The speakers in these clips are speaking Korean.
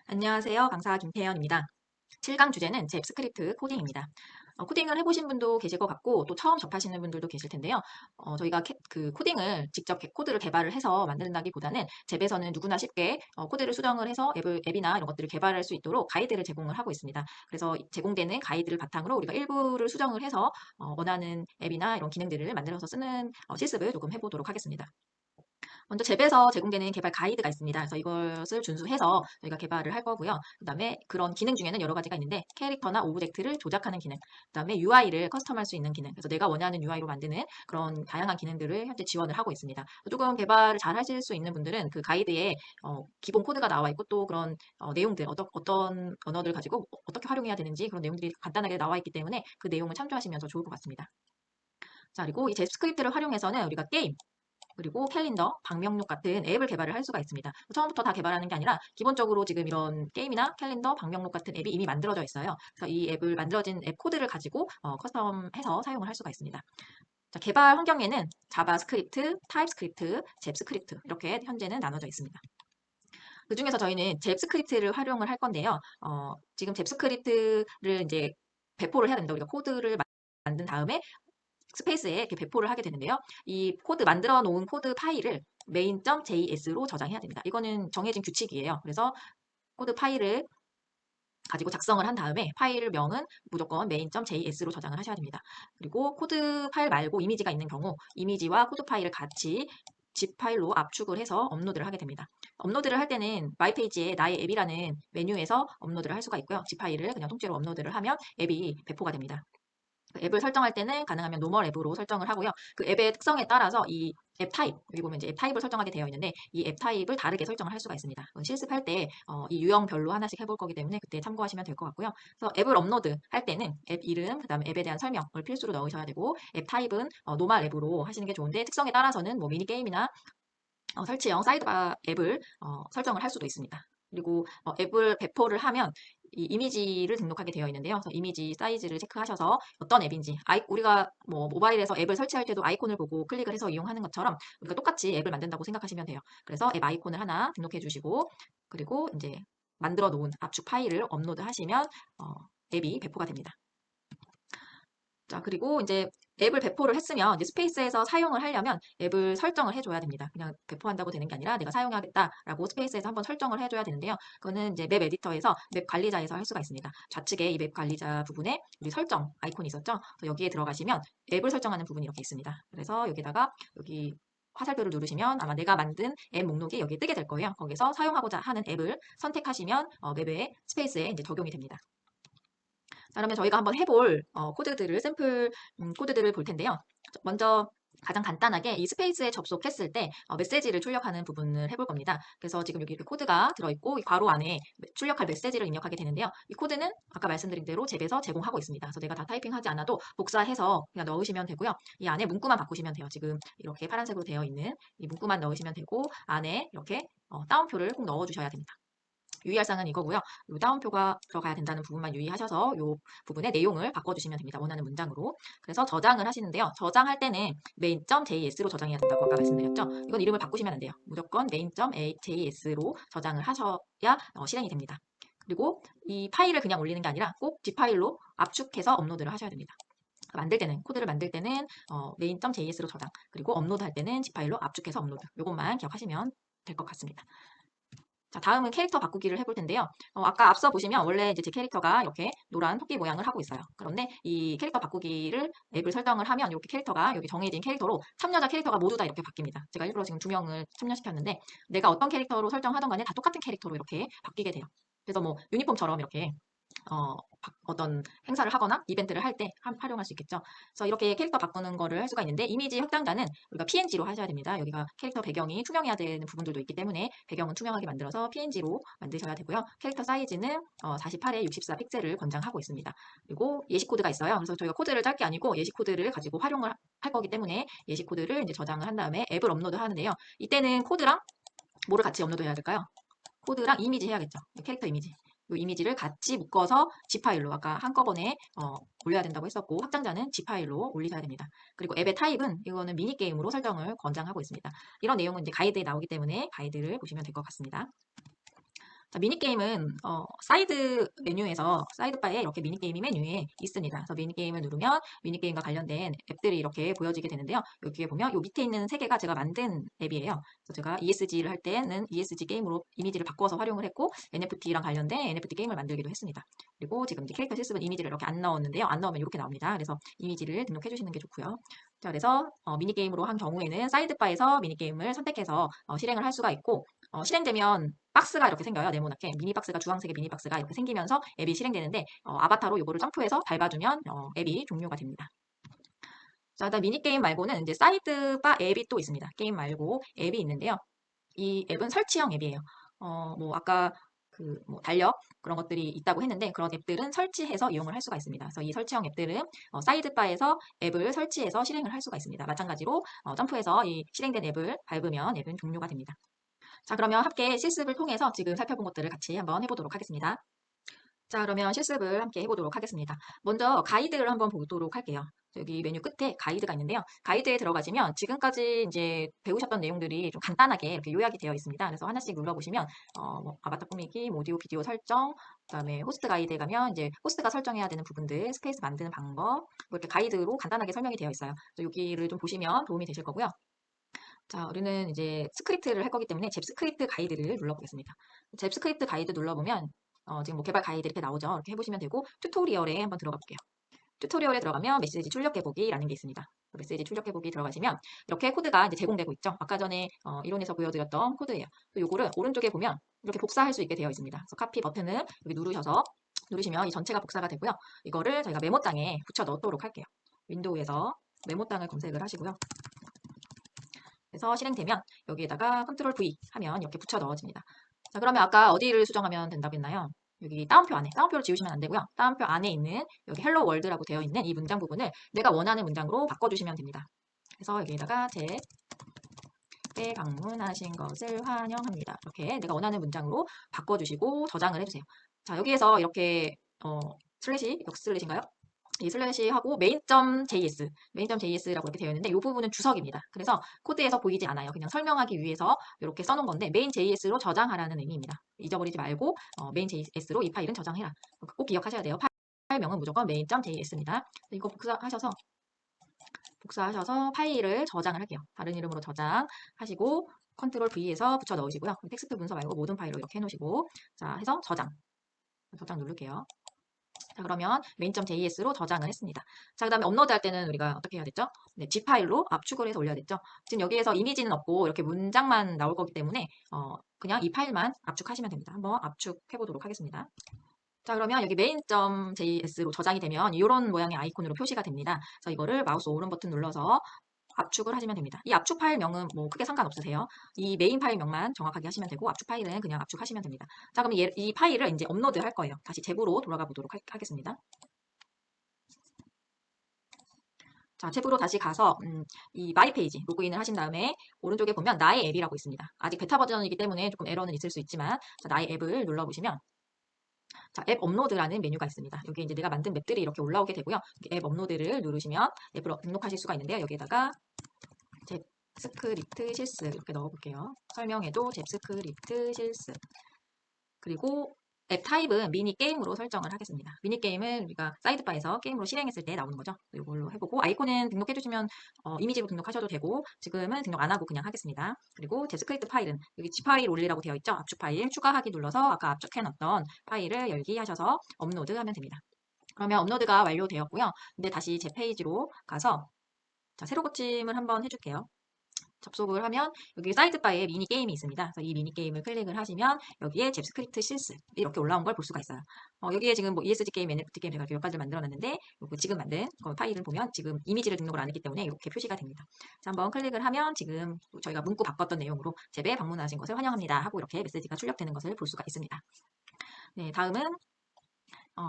안녕하세요. 강사 김태현입니다. 7강 주제는 잽스크립트 코딩입니다. 코딩을 해보신 분도 계실 것 같고 또 처음 접하시는 분들도 계실 텐데요. 저희가 그 코딩을 직접 코드를 개발을 해서 만든다기보다는 잽에서는 누구나 쉽게 코드를 수정을 해서 앱이나 이런 것들을 개발할 수 있도록 가이드를 제공을 하고 있습니다. 그래서 제공되는 가이드를 바탕으로 우리가 일부를 수정을 해서 원하는 앱이나 이런 기능들을 만들어서 쓰는 실습을 조금 해보도록 하겠습니다. 먼저 잽에서 제공되는 개발 가이드가 있습니다. 그래서 이것을 준수해서 저희가 개발을 할 거고요. 그 다음에 그런 기능 중에는 여러 가지가 있는데 캐릭터나 오브젝트를 조작하는 기능, 그 다음에 UI를 커스텀할 수 있는 기능, 그래서 내가 원하는 UI로 만드는 그런 다양한 기능들을 현재 지원을 하고 있습니다. 조금 개발을 잘 하실 수 있는 분들은 그 가이드에 기본 코드가 나와 있고 또 그런 내용들, 어떤 언어들 가지고 어떻게 활용해야 되는지 그런 내용들이 간단하게 나와 있기 때문에 그 내용을 참조하시면서 좋을 것 같습니다. 자, 그리고 이 잽스크립트를 활용해서는 우리가 게임, 그리고 캘린더, 방명록 같은 앱을 개발을 할 수가 있습니다. 처음부터 다 개발하는 게 아니라 기본적으로 지금 이런 게임이나 캘린더, 방명록 같은 앱이 이미 만들어져 있어요. 그래서 이 앱을 만들어진 앱 코드를 가지고 커스텀해서 사용을 할 수가 있습니다. 자, 개발 환경에는 자바스크립트, 타입스크립트, 잽스크립트 이렇게 현재는 나눠져 있습니다. 그 중에서 저희는 잽스크립트를 활용을 할 건데요. 지금 잽스크립트를 이제 배포를 해야 됩니다. 우리가 코드를 만든 다음에 스페이스에 이렇게 배포를 하게 되는데요. 이 코드 만들어 놓은 코드 파일을 main.js로 저장해야 됩니다. 이거는 정해진 규칙이에요. 그래서 코드 파일을 가지고 작성을 한 다음에 파일명은 무조건 main.js로 저장을 하셔야 됩니다. 그리고 코드 파일 말고 이미지가 있는 경우 이미지와 코드 파일을 같이 zip 파일로 압축을 해서 업로드를 하게 됩니다. 업로드를 할 때는 마이 페이지에 나의 앱이라는 메뉴에서 업로드를 할 수가 있고요. zip 파일을 그냥 통째로 업로드를 하면 앱이 배포가 됩니다. 앱을 설정할 때는 가능하면 노멀 앱으로 설정을 하고요. 그 앱의 특성에 따라서 이 앱 타입, 여기 보면 이제 앱 타입을 설정하게 되어 있는데 이 앱 타입을 다르게 설정을 할 수가 있습니다. 실습할 때 이 유형별로 하나씩 해볼 거기 때문에 그때 참고하시면 될 것 같고요. 그래서 앱을 업로드 할 때는 앱 이름, 그 다음에 앱에 대한 설명을 필수로 넣으셔야 되고 앱 타입은 노멀 앱으로 하시는 게 좋은데 특성에 따라서는 뭐 미니게임이나 설치형 사이드바 앱을 설정을 할 수도 있습니다. 그리고 앱을 배포를 하면 이 이미지를 등록하게 되어 있는데요. 그래서 이미지 사이즈를 체크하셔서 어떤 앱인지, 우리가 뭐 모바일에서 앱을 설치할 때도 아이콘을 보고 클릭을 해서 이용하는 것처럼 우리가 똑같이 앱을 만든다고 생각하시면 돼요. 그래서 앱 아이콘을 하나 등록해 주시고 그리고 이제 만들어 놓은 압축 파일을 업로드 하시면 앱이 배포가 됩니다. 자, 그리고 이제 앱을 배포를 했으면 이제 스페이스에서 사용을 하려면 앱을 설정을 해줘야 됩니다. 그냥 배포한다고 되는 게 아니라 내가 사용하겠다라고 스페이스에서 한번 설정을 해줘야 되는데요. 그거는 이제 맵 에디터에서 맵 관리자에서 할 수가 있습니다. 좌측에 이 맵 관리자 부분에 우리 설정 아이콘이 있었죠. 그래서 여기에 들어가시면 앱을 설정하는 부분이 이렇게 있습니다. 그래서 여기다가 여기 화살표를 누르시면 아마 내가 만든 앱 목록이 여기에 뜨게 될 거예요. 거기서 사용하고자 하는 앱을 선택하시면 맵의 스페이스에 이제 적용이 됩니다. 자, 그러면 저희가 한번 해볼 코드들을 샘플 코드들을 볼 텐데요. 먼저 가장 간단하게 이 스페이스에 접속했을 때 메시지를 출력하는 부분을 해볼 겁니다. 그래서 지금 여기 이렇게 코드가 들어있고 이 괄호 안에 출력할 메시지를 입력하게 되는데요. 이 코드는 아까 말씀드린 대로 잽에서 제공하고 있습니다. 그래서 내가 다 타이핑하지 않아도 복사해서 그냥 넣으시면 되고요. 이 안에 문구만 바꾸시면 돼요. 지금 이렇게 파란색으로 되어 있는 이 문구만 넣으시면 되고 안에 이렇게 따옴표를 꼭 넣어주셔야 됩니다. 유의할 사항은 이거고요. 이 따옴표가 들어가야 된다는 부분만 유의하셔서 이 부분의 내용을 바꿔주시면 됩니다. 원하는 문장으로. 그래서 저장을 하시는데요. 저장할 때는 main.js로 저장해야 된다고 아까 말씀드렸죠. 이건 이름을 바꾸시면 안 돼요. 무조건 main.js로 저장을 하셔야 실행이 됩니다. 그리고 이 파일을 그냥 올리는 게 아니라 꼭 zip 파일로 압축해서 업로드를 하셔야 됩니다. 만들 때는 코드를 만들 때는 main.js로 저장 그리고 업로드 할 때는 zip 파일로 압축해서 업로드 이것만 기억하시면 될 것 같습니다. 자, 다음은 캐릭터 바꾸기를 해볼 텐데요. 아까 앞서 보시면 원래 이제 제 캐릭터가 이렇게 노란 토끼 모양을 하고 있어요. 그런데 이 캐릭터 바꾸기를 앱을 설정을 하면 이렇게 캐릭터가 여기 정해진 캐릭터로 참여자 캐릭터가 모두 다 이렇게 바뀝니다. 제가 일부러 지금 2명을 참여시켰는데 내가 어떤 캐릭터로 설정하던 간에 다 똑같은 캐릭터로 이렇게 바뀌게 돼요. 그래서 뭐 유니폼처럼 이렇게 어떤 행사를 하거나 이벤트를 할 때 활용할 수 있겠죠. 그래서 이렇게 캐릭터 바꾸는 거를 할 수가 있는데 이미지 확장자는 우리가 PNG로 하셔야 됩니다. 여기가 캐릭터 배경이 투명해야 되는 부분들도 있기 때문에 배경은 투명하게 만들어서 PNG로 만드셔야 되고요. 캐릭터 사이즈는 48에 64 픽셀을 권장하고 있습니다. 그리고 예시 코드가 있어요. 그래서 저희가 코드를 짤 게 아니고 예시 코드를 가지고 활용을 할 거기 때문에 예시 코드를 이제 저장을 한 다음에 앱을 업로드 하는데요. 이때는 코드랑 뭐를 같이 업로드 해야 될까요? 코드랑 이미지 해야겠죠. 캐릭터 이미지. 이 이미지를 같이 묶어서 zip 파일로 아까 한꺼번에 올려야 된다고 했었고 확장자는 zip 파일로 올리셔야 됩니다. 그리고 앱의 타입은 이거는 미니게임으로 설정을 권장하고 있습니다. 이런 내용은 이제 가이드에 나오기 때문에 가이드를 보시면 될 것 같습니다. 자, 미니게임은 사이드 메뉴에서 사이드바에 이렇게 미니게임이 메뉴에 있습니다. 그래서 미니게임을 누르면 미니게임과 관련된 앱들이 이렇게 보여지게 되는데요. 여기에 보면 요 밑에 있는 세 개가 제가 만든 앱이에요. 그래서 제가 ESG를 할 때는 ESG 게임으로 이미지를 바꿔서 활용을 했고 NFT랑 관련된 NFT 게임을 만들기도 했습니다. 그리고 지금 이제 캐릭터 실습은 이미지를 이렇게 안 넣었는데요. 안 넣으면 이렇게 나옵니다. 그래서 이미지를 등록해 주시는 게 좋고요. 자, 그래서 미니게임으로 한 경우에는 사이드바에서 미니게임을 선택해서 실행을 할 수가 있고 실행되면 박스가 이렇게 생겨요. 네모나게 미니박스가 주황색의 미니박스가 이렇게 생기면서 앱이 실행되는데 아바타로 요거를 점프해서 밟아주면 앱이 종료가 됩니다. 자, 일단 미니게임 말고는 이제 사이드바 앱이 또 있습니다. 게임 말고 앱이 있는데요. 이 앱은 설치형 앱이에요. 뭐 아까 뭐 달력 그런 것들이 있다고 했는데 그런 앱들은 설치해서 이용을 할 수가 있습니다. 그래서 이 설치형 앱들은 사이드바에서 앱을 설치해서 실행을 할 수가 있습니다. 마찬가지로 점프해서 이 실행된 앱을 밟으면 앱은 종료가 됩니다. 자, 그러면 함께 실습을 통해서 지금 살펴본 것들을 같이 한번 해보도록 하겠습니다. 자, 그러면 실습을 함께 해보도록 하겠습니다. 먼저 가이드를 한번 보도록 할게요. 여기 메뉴 끝에 가이드가 있는데요. 가이드에 들어가시면 지금까지 이제 배우셨던 내용들이 좀 간단하게 이렇게 요약이 되어 있습니다. 그래서 하나씩 눌러보시면 뭐 아바타 꾸미기, 오디오, 비디오 설정, 그다음에 호스트 가이드에 가면 이제 호스트가 설정해야 되는 부분들, 스페이스 만드는 방법, 뭐 이렇게 가이드로 간단하게 설명이 되어 있어요. 그래서 여기를 좀 보시면 도움이 되실 거고요. 자, 우리는 이제 스크립트를 할 거기 때문에 잽스크립트 가이드를 눌러보겠습니다. 잽스크립트 가이드 눌러보면 지금 뭐 개발 가이드 이렇게 나오죠. 이렇게 해보시면 되고 튜토리얼에 한번 들어가 볼게요. 튜토리얼에 들어가면 메시지 출력해보기라는 게 있습니다. 메시지 출력해보기 들어가시면 이렇게 코드가 이제 제공되고 있죠. 아까 전에 이론에서 보여드렸던 코드예요. 요거를 오른쪽에 보면 이렇게 복사할 수 있게 되어 있습니다. 그래서 카피 버튼을 여기 누르시면 이 전체가 복사가 되고요. 이거를 저희가 메모장에 붙여 넣도록 할게요. 윈도우에서 메모장을 검색을 하시고요. 그래서 실행되면 여기에다가 컨트롤 V 하면 이렇게 붙여 넣어집니다. 자, 그러면 아까 어디를 수정하면 된다고 했나요? 여기 따옴표 안에, 따옴표를 지우시면 안 되고요. 따옴표 안에 있는 여기 헬로 월드라고 되어 있는 이 문장 부분을 내가 원하는 문장으로 바꿔주시면 됩니다. 그래서 여기에다가 제 방문하신 것을 환영합니다. 이렇게 내가 원하는 문장으로 바꿔주시고 저장을 해주세요. 자, 여기에서 이렇게 슬래시, 역슬래시인가요? 이 슬래시하고 main.js라고 이렇게 되어 있는데 이 부분은 주석입니다. 그래서 코드에서 보이지 않아요. 그냥 설명하기 위해서 이렇게 써놓은 건데 main.js로 저장하라는 의미입니다. 잊어버리지 말고 main.js로 이 파일은 저장해라. 꼭 기억하셔야 돼요. 파일명은 무조건 main.js입니다. 이거 복사하셔서 파일을 저장을 할게요. 다른 이름으로 저장하시고 컨트롤 V에서 붙여 넣으시고요. 텍스트 문서 말고 모든 파일로 이렇게 해놓으시고 자 해서 저장 누를게요. 자, 그러면 main.js로 저장을 했습니다. 자, 그 다음에 업로드 할 때는 우리가 어떻게 해야 됐죠? 네, G파일로 압축을 해서 올려야 됐죠? 지금 여기에서 이미지는 없고 이렇게 문장만 나올 거기 때문에 그냥 이 파일만 압축하시면 됩니다. 한번 압축해 보도록 하겠습니다. 자, 그러면 여기 main.js로 저장이 되면 이런 모양의 아이콘으로 표시가 됩니다. 그래서 이거를 마우스 오른 버튼 눌러서 압축을 하시면 됩니다. 이 압축 파일명은 뭐 크게 상관없으세요. 이 메인 파일명만 정확하게 하시면 되고 압축 파일은 그냥 압축하시면 됩니다. 자, 그럼 이 파일을 이제 업로드 할 거예요. 다시 잽으로 돌아가 보도록 하겠습니다. 자, 탭으로 다시 가서 이 마이 페이지 로그인을 하신 다음에 오른쪽에 보면 나의 앱이라고 있습니다. 아직 베타 버전이기 때문에 조금 에러는 있을 수 있지만 자, 나의 앱을 눌러보시면 자, 앱 업로드라는 메뉴가 있습니다. 여기 이제 내가 만든 맵들이 이렇게 올라오게 되고요. 앱 업로드를 누르시면 앱으로 등록하실 수가 있는데요. 여기에다가 잽스크립트 실습 이렇게 넣어볼게요. 설명에도 잽스크립트 실습 그리고 앱 타입은 미니 게임으로 설정을 하겠습니다. 미니 게임은 우리가 사이드바에서 게임으로 실행했을 때 나오는 거죠. 이걸로 해보고 아이콘은 등록해주시면 이미지로 등록하셔도 되고 지금은 등록 안 하고 그냥 하겠습니다. 그리고 잽스크립트 파일은 여기 G파일 올리라고 되어 있죠. 압축 파일 추가하기 눌러서 아까 압축해놨던 파일을 열기 하셔서 업로드하면 됩니다. 그러면 업로드가 완료되었고요. 근데 다시 제 페이지로 가서 자, 새로 고침을 한번 해줄게요. 접속을 하면 여기 사이드바에 미니게임이 있습니다. 그래서 이 미니게임을 클릭을 하시면 여기에 잽스크립트 실습 이렇게 올라온 걸 볼 수가 있어요. 여기에 지금 뭐 ESG 게임, NFT 게임 제가 몇 가지를 만들어놨는데 지금 만든 파일을 보면 지금 이미지를 등록을 안 했기 때문에 이렇게 표시가 됩니다. 자, 한번 클릭을 하면 지금 저희가 문구 바꿨던 내용으로 잽에 방문하신 것을 환영합니다 하고 이렇게 메시지가 출력되는 것을 볼 수가 있습니다. 네, 다음은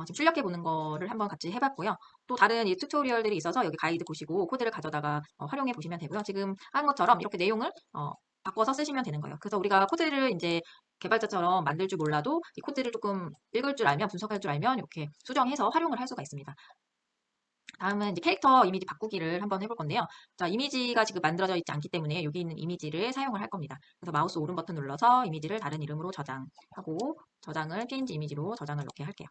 지금 출력해 보는 거를 한번 같이 해봤고요. 또 다른 이 튜토리얼들이 있어서 여기 가이드 보시고 코드를 가져다가 활용해 보시면 되고요. 지금 한 것처럼 이렇게 내용을 바꿔서 쓰시면 되는 거예요. 그래서 우리가 코드를 이제 개발자처럼 만들 줄 몰라도 이 코드를 조금 읽을 줄 알면 분석할 줄 알면 이렇게 수정해서 활용을 할 수가 있습니다. 다음은 이제 캐릭터 이미지 바꾸기를 한번 해볼 건데요. 자, 이미지가 지금 만들어져 있지 않기 때문에 여기 있는 이미지를 사용을 할 겁니다. 그래서 마우스 오른 버튼 눌러서 이미지를 다른 이름으로 저장하고 저장을 PNG 이미지로 저장을 이렇게 할게요.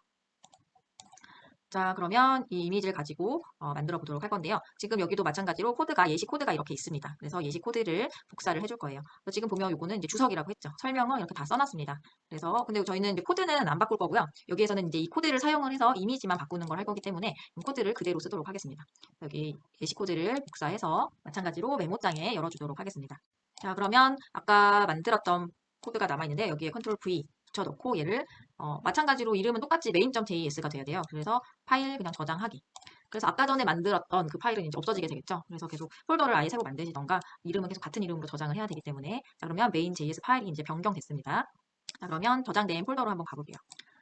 자, 그러면 이 이미지를 가지고 만들어 보도록 할 건데요. 지금 여기도 마찬가지로 코드가 예시 코드가 이렇게 있습니다. 그래서 예시 코드를 복사를 해줄 거예요. 그래서 지금 보면 이거는 이제 주석이라고 했죠. 설명을 이렇게 다 써놨습니다. 그래서 근데 저희는 이제 코드는 안 바꿀 거고요. 여기에서는 이제 이 코드를 사용을 해서 이미지만 바꾸는 걸 할 거기 때문에 코드를 그대로 쓰도록 하겠습니다. 여기 예시 코드를 복사해서 마찬가지로 메모장에 열어주도록 하겠습니다. 자, 그러면 아까 만들었던 코드가 남아있는데 여기에 컨트롤 V 붙여놓고 얘를 마찬가지로 이름은 똑같이 main.js가 돼야 돼요. 그래서 파일 그냥 저장하기. 그래서 아까 전에 만들었던 그 파일은 이제 없어지게 되겠죠. 그래서 계속 폴더를 아예 새로 만드시던가 이름은 계속 같은 이름으로 저장을 해야 되기 때문에 자, 그러면 main.js 파일이 이제 변경됐습니다. 자, 그러면 저장된 폴더로 한번 가볼게요.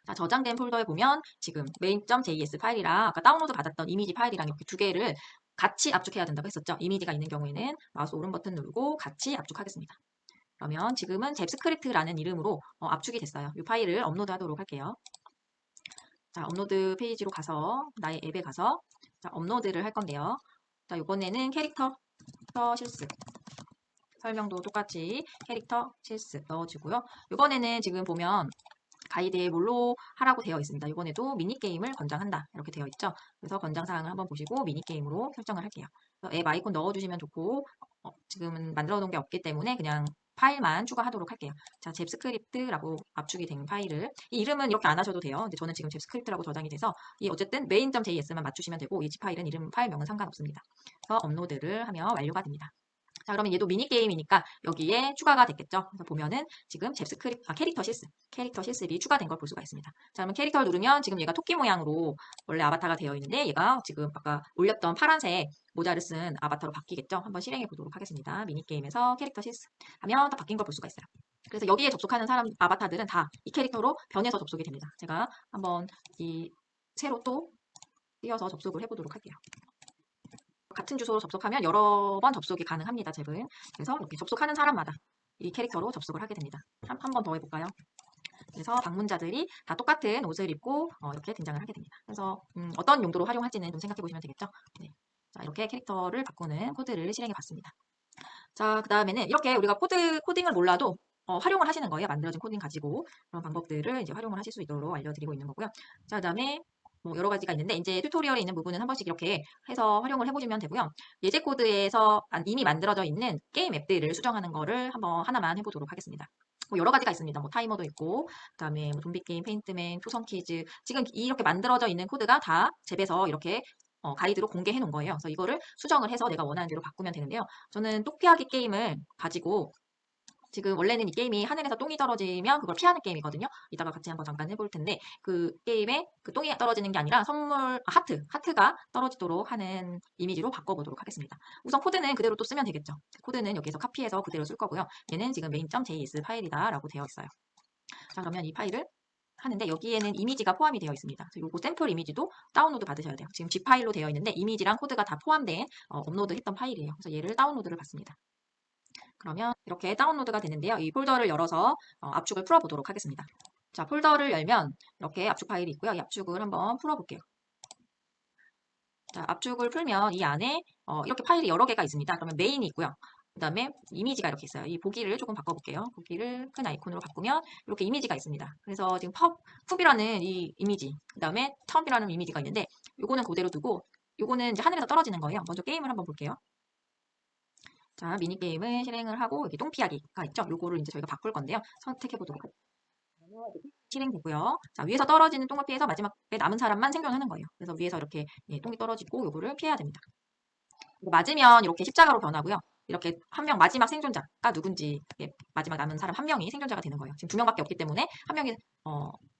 자, 저장된 폴더에 보면 지금 main.js 파일이랑 아까 다운로드 받았던 이미지 파일이랑 이렇게 두 개를 같이 압축해야 된다고 했었죠. 이미지가 있는 경우에는 마우스 오른 버튼 누르고 같이 압축하겠습니다. 그러면 지금은 잽스크립트라는 이름으로 압축이 됐어요. 이 파일을 업로드 하도록 할게요. 자, 업로드 페이지로 가서 나의 앱에 가서 자, 업로드를 할 건데요. 자, 이번에는 캐릭터 실습 설명도 똑같이 캐릭터 실습 넣어주고요. 이번에는 지금 보면 가이드에 뭘로 하라고 되어 있습니다. 이번에도 미니게임을 권장한다. 이렇게 되어 있죠. 그래서 권장사항을 한번 보시고 미니게임으로 설정을 할게요. 앱 아이콘 넣어주시면 좋고 지금은 만들어 놓은 게 없기 때문에 그냥 파일만 추가하도록 할게요. 자, 잽스크립트라고 압축이 된 파일을 이 이름은 이렇게 안 하셔도 돼요. 근데 저는 지금 잽스크립트라고 저장이 돼서 이 어쨌든 main.js만 맞추시면 되고 이 파일은 이름 파일명은 상관없습니다. 그래서 업로드를 하면 완료가 됩니다. 자, 그러면 얘도 미니게임이니까 여기에 추가가 됐겠죠. 그래서 보면은 지금 캐릭터 실습이 추가된 걸 볼 수가 있습니다. 자, 그러면 캐릭터를 누르면 지금 얘가 토끼 모양으로 원래 아바타가 되어 있는데 얘가 지금 아까 올렸던 파란색 모자를 쓴 아바타로 바뀌겠죠. 한번 실행해 보도록 하겠습니다. 미니게임에서 캐릭터 실습 하면 다 바뀐 걸 볼 수가 있어요. 그래서 여기에 접속하는 사람 아바타들은 다 이 캐릭터로 변해서 접속이 됩니다. 제가 한번 이 새로 또 띄어서 접속을 해보도록 할게요. 같은 주소로 접속하면 여러 번 접속이 가능합니다, 잽은. 그래서 이렇게 접속하는 사람마다 이 캐릭터로 접속을 하게 됩니다. 한 번 더 해볼까요? 그래서 방문자들이 다 똑같은 옷을 입고 이렇게 등장을 하게 됩니다. 그래서 어떤 용도로 활용할지는 좀 생각해 보시면 되겠죠. 네. 자, 이렇게 캐릭터를 바꾸는 코드를 실행해 봤습니다. 자, 그 다음에는 이렇게 우리가 코딩을 몰라도 활용을 하시는 거예요. 만들어진 코딩 가지고 그런 방법들을 이제 활용을 하실 수 있도록 알려드리고 있는 거고요. 자, 그 다음에 뭐 여러 가지가 있는데 이제 튜토리얼에 있는 부분은 한 번씩 이렇게 해서 활용을 해보시면 되고요. 예제 코드에서 이미 만들어져 있는 게임 앱들을 수정하는 거를 한번 하나만 해보도록 하겠습니다. 뭐 여러 가지가 있습니다. 뭐 타이머도 있고, 그다음에 뭐 좀비 게임, 페인트맨, 투성 퀴즈 지금 이렇게 만들어져 있는 코드가 다 잽에서 이렇게 가이드로 공개해 놓은 거예요. 그래서 이거를 수정을 해서 내가 원하는 대로 바꾸면 되는데요. 저는 똥 피하기 게임을 가지고 지금 원래는 이 게임이 하늘에서 똥이 떨어지면 그걸 피하는 게임이거든요. 이따가 같이 한번 잠깐 해볼 텐데 그 게임에 그 똥이 떨어지는 게 아니라 하트가 떨어지도록 하는 이미지로 바꿔보도록 하겠습니다. 우선 코드는 그대로 또 쓰면 되겠죠. 코드는 여기서 카피해서 그대로 쓸 거고요. 얘는 지금 main.js 파일이다라고 되어 있어요. 자, 그러면 이 파일을 하는데 여기에는 이미지가 포함이 되어 있습니다. 그래서 요거 샘플 이미지도 다운로드 받으셔야 돼요. 지금 G 파일로 되어 있는데 이미지랑 코드가 다 포함된 업로드 했던 파일이에요. 그래서 얘를 다운로드를 받습니다. 그러면 이렇게 다운로드가 되는데요. 이 폴더를 열어서 압축을 풀어보도록 하겠습니다. 자, 폴더를 열면 이렇게 압축 파일이 있고요. 이 압축을 한번 풀어볼게요. 자, 압축을 풀면 이 안에 이렇게 파일이 여러 개가 있습니다. 그러면 메인이 있고요. 그 다음에 이미지가 이렇게 있어요. 이 보기를 조금 바꿔볼게요. 보기를 큰 아이콘으로 바꾸면 이렇게 이미지가 있습니다. 그래서 지금 풉이라는 이 이미지, 그 다음에 텀이라는 이미지가 있는데 요거는 그대로 두고 요거는 이제 하늘에서 떨어지는 거예요. 먼저 게임을 한번 볼게요. 자, 미니게임을 실행을 하고 여기 똥피하기가 있죠. 요거를 이제 저희가 바꿀 건데요. 선택해 보도록 할게요. 실행되고요. 자, 위에서 떨어지는 똥을 피해서 마지막에 남은 사람만 생존하는 거예요. 그래서 위에서 이렇게 똥이 떨어지고 요거를 피해야 됩니다. 맞으면 이렇게 십자가로 변하고요. 이렇게 한 명 마지막 생존자가 누군지 마지막 남은 사람 한 명이 생존자가 되는 거예요. 지금 두 명밖에 없기 때문에 한 명이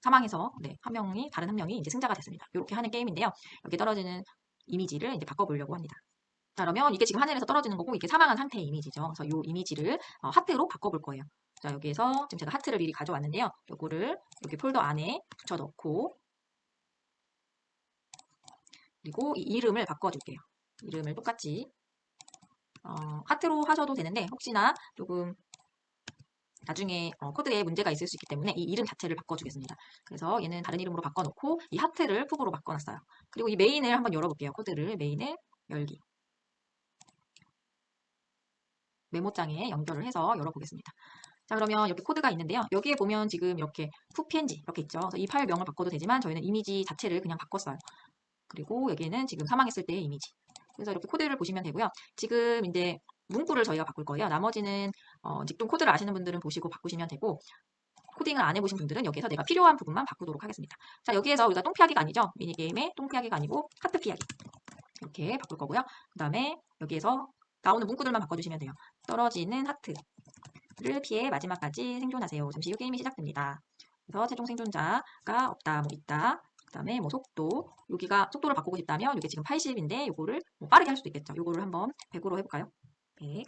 사망해서 한 명이 다른 한 명이 이제 승자가 됐습니다. 이렇게 하는 게임인데요. 여기 떨어지는 이미지를 이제 바꿔보려고 합니다. 자, 그러면 이게 지금 하늘에서 떨어지는 거고 이게 사망한 상태의 이미지죠. 그래서 이 이미지를 하트로 바꿔볼 거예요. 자, 여기에서 지금 제가 하트를 미리 가져왔는데요. 요거를 여기 폴더 안에 붙여 넣고 그리고 이 이름을 바꿔줄게요. 이름을 똑같이 하트로 하셔도 되는데 혹시나 조금 나중에 코드에 문제가 있을 수 있기 때문에 이 이름 자체를 바꿔주겠습니다. 그래서 얘는 다른 이름으로 바꿔놓고 이 하트를 푹으로 바꿔놨어요. 그리고 이 메인을 한번 열어볼게요. 코드를 메인을 열기. 메모장에 연결을 해서 열어보겠습니다. 자, 그러면 이렇게 코드가 있는데요. 여기에 보면 지금 이렇게 푸png 이렇게 있죠. 그래서 이 파일명을 바꿔도 되지만 저희는 이미지 자체를 그냥 바꿨어요. 그리고 여기는 지금 사망했을 때의 이미지. 그래서 이렇게 코드를 보시면 되고요. 지금 이제 문구를 저희가 바꿀 거예요. 나머지는 직통 코드를 아시는 분들은 보시고 바꾸시면 되고 코딩을 안 해보신 분들은 여기에서 내가 필요한 부분만 바꾸도록 하겠습니다. 자, 여기에서 우리가 똥피하기가 아니죠. 미니게임의 똥피하기가 아니고 하트 피하기. 이렇게 바꿀 거고요. 그 다음에 여기에서 나오는 문구들만 바꿔주시면 돼요. 떨어지는 하트를 피해 마지막까지 생존하세요. 잠시 후 게임이 시작됩니다. 그래서 최종 생존자가 없다, 뭐 있다. 그 다음에 뭐 속도, 여기가 속도를 바꾸고 싶다면 이게 지금 80인데 이거를 뭐 빠르게 할 수도 있겠죠. 이거를 한번 100으로 해볼까요? 100.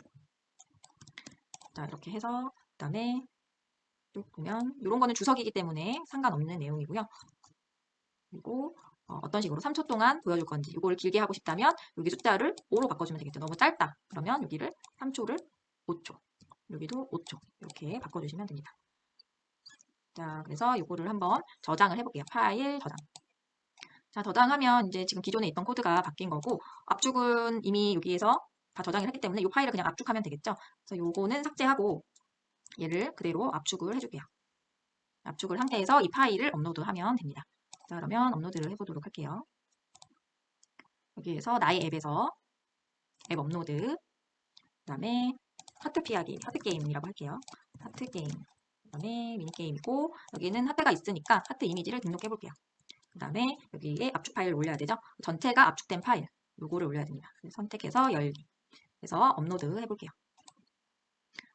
자, 이렇게 해서 그 다음에 쭉 보면 이런 거는 주석이기 때문에 상관없는 내용이고요. 그리고 어떤 식으로 3초 동안 보여줄 건지 이걸 길게 하고 싶다면 여기 숫자를 5로 바꿔주면 되겠죠. 너무 짧다. 그러면 여기를 3초를 5초, 여기도 5초 이렇게 바꿔주시면 됩니다. 자, 그래서 이거를 한번 저장을 해볼게요. 파일 저장. 자, 저장하면 이제 지금 기존에 있던 코드가 바뀐 거고 압축은 이미 여기에서 다 저장을 했기 때문에 이 파일을 그냥 압축하면 되겠죠. 그래서 요거는 삭제하고 얘를 그대로 압축을 해줄게요. 압축을 상태에서 이 파일을 업로드하면 됩니다. 자, 그러면 업로드를 해보도록 할게요. 여기에서 나의 앱에서 앱 업로드, 그 다음에 하트 피하기, 하트 게임이라고 할게요. 하트 게임, 그 다음에 미니게임이고 여기는 하트가 있으니까 하트 이미지를 등록해 볼게요. 그 다음에 여기에 압축 파일을 올려야 되죠. 전체가 압축된 파일, 요거를 올려야 됩니다. 선택해서 열기. 그래서 업로드 해볼게요.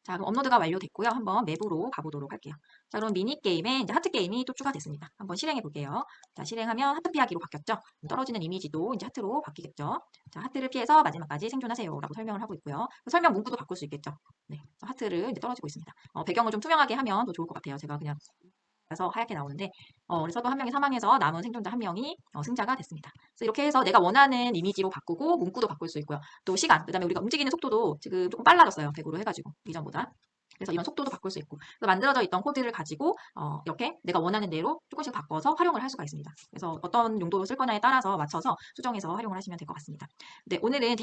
자, 그럼 업로드가 완료됐고요. 한번 맵으로 가보도록 할게요. 자, 그럼 미니게임에 이제 하트게임이 또 추가됐습니다. 한번 실행해 볼게요. 자, 실행하면 하트 피하기로 바뀌었죠. 떨어지는 이미지도 이제 하트로 바뀌겠죠. 자, 하트를 피해서 마지막까지 생존하세요. 라고 설명을 하고 있고요. 설명 문구도 바꿀 수 있겠죠. 네, 하트를 이제 떨어지고 있습니다. 배경을 좀 투명하게 하면 더 좋을 것 같아요. 제가 그냥 그래서 하얗게 나오는데 그래서 또 한 명이 사망해서 남은 생존자 한 명이 승자가 됐습니다. 그래서 이렇게 해서 내가 원하는 이미지로 바꾸고 문구도 바꿀 수 있고요. 또 시간, 그다음에 우리가 움직이는 속도도 지금 조금 빨라졌어요. 100으로 해가지고 이전보다. 그래서 이런 속도도 바꿀 수 있고 그래서 만들어져 있던 코드를 가지고 이렇게 내가 원하는 대로 조금씩 바꿔서 활용을 할 수가 있습니다. 그래서 어떤 용도로 쓸 거냐에 따라서 맞춰서 수정해서 활용을 하시면 될 것 같습니다. 네, 오늘은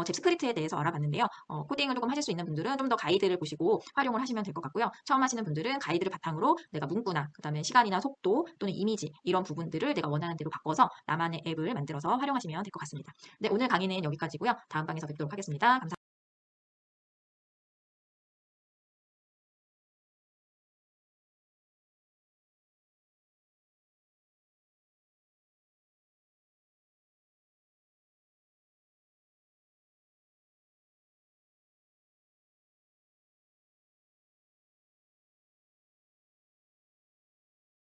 잽스크립트에 대해서 알아봤는데요. 코딩을 조금 하실 수 있는 분들은 좀 더 가이드를 보시고 활용을 하시면 될 것 같고요. 처음 하시는 분들은 가이드를 바탕으로 내가 문구나 그다음에 시간이나 속도 또는 이미지 이런 부분들을 내가 원하는 대로 바꿔서 나만의 앱을 만들어서 활용하시면 될 것 같습니다. 네, 오늘 강의는 여기까지고요. 다음 강의에서 뵙도록 하겠습니다. 감사합니다.